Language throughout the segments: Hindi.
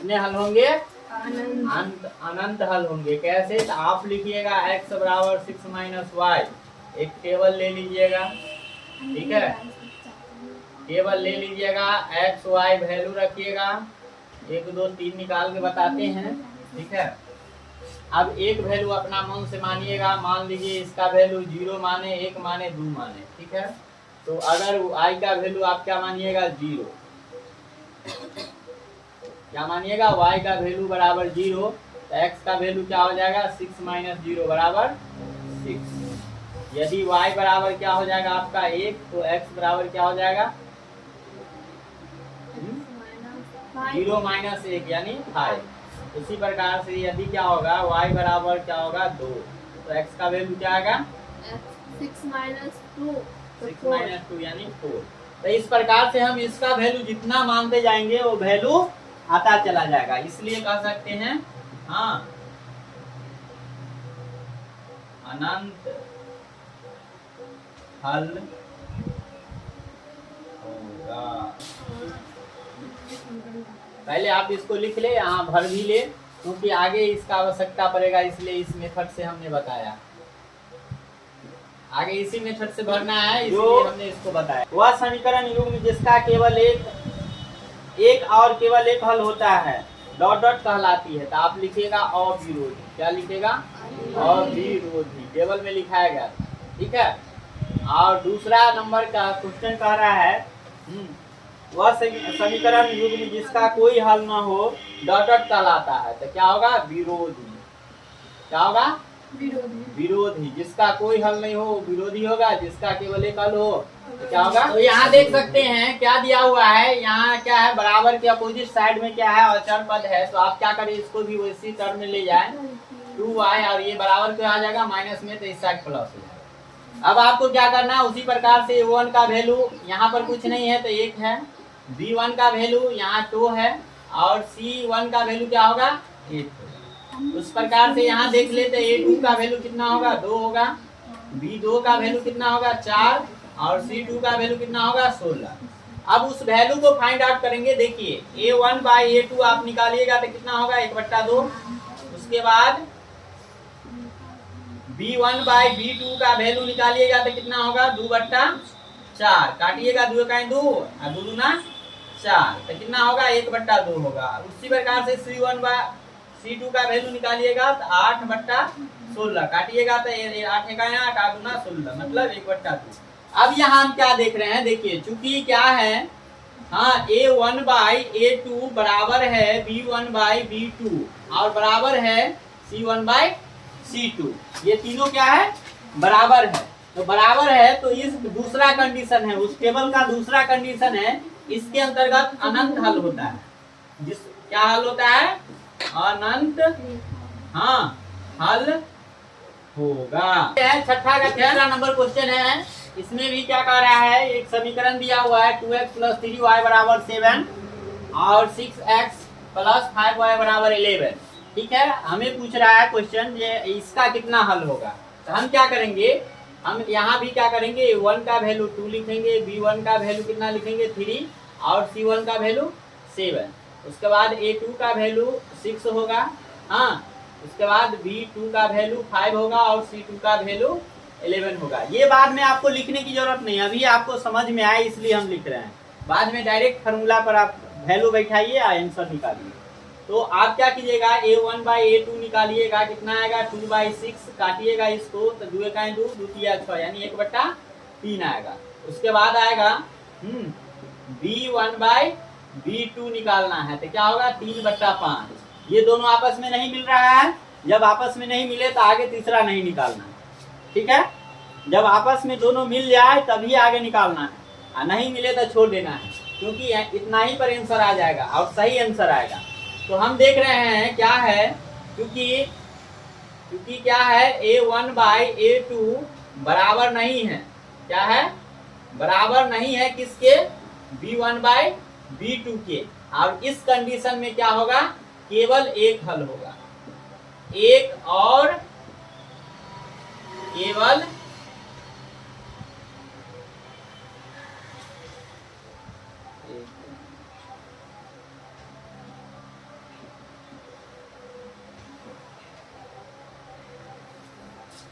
कितने हल होंगे? अनंत। अनंत हल होंगे। कैसे? तो आप लिखिएगा x बराबर 6 माइनस वाई, एक टेबल ले लीजिएगा, ठीक है, टेबल ले लीजिएगा, x y वैल्यू रखिएगा, 1 2 3 निकाल के बताते हैं, ठीक है। अब एक वैल्यू अपना मन से मानिएगा, मान लीजिए इसका वैल्यू 0 माने, 1 माने, 2 माने, ठीक है। तो अगर y का वैल्यू आप क्या मानिएगा? 0। क्या मानिएगा? y का वैल्यू बराबर 0, तो x का वैल्यू क्या हो जाएगा? 6 माइनस 0 बराबर 6। यदि y बराबर क्या हो जाएगा आपका 1, तो x बराबर क्या हो जाएगा? 0 माइनस 1 यानी 5। उसी प्रकार से यदि क्या होगा, y बराबर क्या होगा? 2, तो x का वैल्यू क्या आएगा? 6 माइनस 2 6 माइनस 2 यानी 4। तो इस प्रकार से हम इसका वैल्यू जितना मानते जाएंगे वो वैल्यू आता चला जाएगा, इसलिए कह सकते हैं हाँ अनंत हल होगा। पहले आप इसको लिख ले, यहाँ भर भी ले, क्योंकि आगे इसका आवश्यकता पड़ेगा, इसलिए इस मेथड से हमने बताया। आगे इसी मेथड से भरना है, इसलिए हमने इसको बताया। वह समीकरण युग्म जिसका केवल एक और केवल एक हल होता है, डॉट डॉट कहलाती है। तो आप लिखिएगा अविरोधी। क्या लिखेगा? अविरोधी। टेबल में लिखाया गया, ठीक है। और दूसरा नंबर का क्वेश्चन कह रहा है वह समीकरण युग्म जिसका कोई हल न हो, डॉट डॉट कहलाता है। तो क्या होगा? विरोधी। क्या होगा? विरोधी। जिसका कोई हल नहीं हो विरोधी होगा, जिसका केवल एक हल हो तो क्या होगा? तो यहाँ देख सकते हैं क्या दिया हुआ है, यहाँ क्या है, बराबर के अपोजिट साइड में क्या है, अचर पद है। तो आप क्या करें, इसको भी उसी टर्म में ले जाए, 2y, और ये बराबर क्या आ जाएगा? माइनस में, तो इस साइड प्लस हो जाएगा। अब आपको क्या करना है, उसी प्रकार से a1 का वैल्यू यहाँ पर कुछ नहीं है तो 1 है, b1 का वैल्यू यहाँ 2 है, और c1 का वैल्यू क्या होगा? 8। उस प्रकार से यहाँ देख लेते, a2 का वैल्यू कितना होगा? 2 होगा, b2 का वैल्यू कितना होगा? 4, और c2 का वैल्यू कितना होगा? 16। अब उस वैल्यू को फाइंड आउट करेंगे। देखिए a1 बाई a2 आप निकालिएगा तो कितना होगा? 1/2। उसके बाद b1 बाई b2 का वैल्यू निकालिएगा तो कितना होगा? 2/4। काटिएगा, 2 का 2 और 2 दूना 4, तो कितना होगा? 1/2 होगा। उसी प्रकार से C2 का वैल्यू निकालिएगा तो 8/16, काटिएगा तो 8 का 8, 8 दूना 16, मतलब 1/2। अब यहाँ हम क्या देख रहे हैं, देखिए चूंकि क्या है, हाँ a1 बाई a2 बराबर है b1 बाई b2 और बराबर है c1 बाई c2, ये तीनों क्या है? बराबर है। तो बराबर है तो इस दूसरा कंडीशन है, उस टेबल का दूसरा कंडीशन है, इसके अंतर्गत अनंत हल होता है। जिस क्या हल होता है? अनंत हाँ हल होगा। छठा का 11 नंबर क्वेश्चन है। इसमें भी क्या कह रहा है, एक समीकरण दिया हुआ है 2x + 3y बराबर 7 और 6x + 5y बराबर 11, ठीक है। हमें पूछ रहा है क्वेश्चन ये इसका कितना हल होगा। तो हम क्या करेंगे, हम यहाँ भी क्या करेंगे, a1 का वैल्यू 2 लिखेंगे, b1 का वैल्यू कितना लिखेंगे? 3, और c1 का वैल्यू 7। उसके बाद a2 का वैल्यू 6 होगा, हाँ। उसके बाद b2 का वैल्यू 5 होगा, और c2 का वैल्यू 11 होगा। ये बाद में आपको लिखने की जरूरत नहीं, अभी आपको समझ में आए इसलिए हम लिख रहे हैं। बाद में डायरेक्ट फार्मूला पर आप वैल्यू बैठाइए, आंसर निकालिए। तो आप क्या कीजिएगा, a1 बाई a2 निकालिएगा, कितना आएगा? 2/6, काटिएगा इसको तो 2 का 2, 2 तिया 6, यानी 1/3 आएगा। उसके बाद आएगा b1 बाई b2 निकालना है, तो क्या होगा? 3/5। ये दोनों आपस में नहीं मिल रहा है, जब आपस में नहीं मिले तो आगे तीसरा नहीं निकालना है, ठीक है। जब आपस में दोनों मिल जाए तभी आगे निकालना है, और नहीं मिले तो छोड़ देना है, क्योंकि इतना ही पर आंसर आ जाएगा और सही आंसर आएगा। तो हम देख रहे हैं क्या है, क्योंकि क्या है, a1 बाई a2 बराबर नहीं है, क्या है? बराबर नहीं है किसके? b1 बाई b2 के। और इस कंडीशन में क्या होगा? केवल एक हल होगा, एक और केवल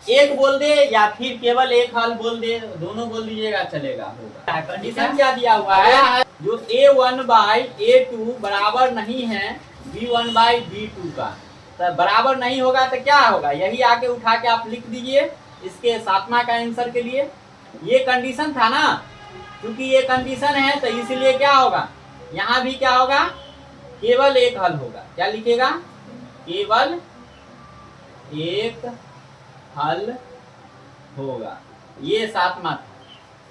एक बोल दे या फिर केवल एक हल बोल दे, दोनों बोल दीजिएगा चलेगा, होगा। कंडीशन क्या दिया हुआ है, जो A1 बाई A2 बराबर नहीं है B1 बाई B2 का, तो बराबर नहीं होगा तो क्या होगा, यही आके उठा के आप लिख दीजिए इसके 7वां का आंसर के लिए। ये कंडीशन था ना, क्योंकि ये कंडीशन है तो इसलिए क्या होगा, यहाँ भी क्या होगा, केवल एक हल होगा। क्या लिखेगा, केवल एक हल होगा। ये 7वां था।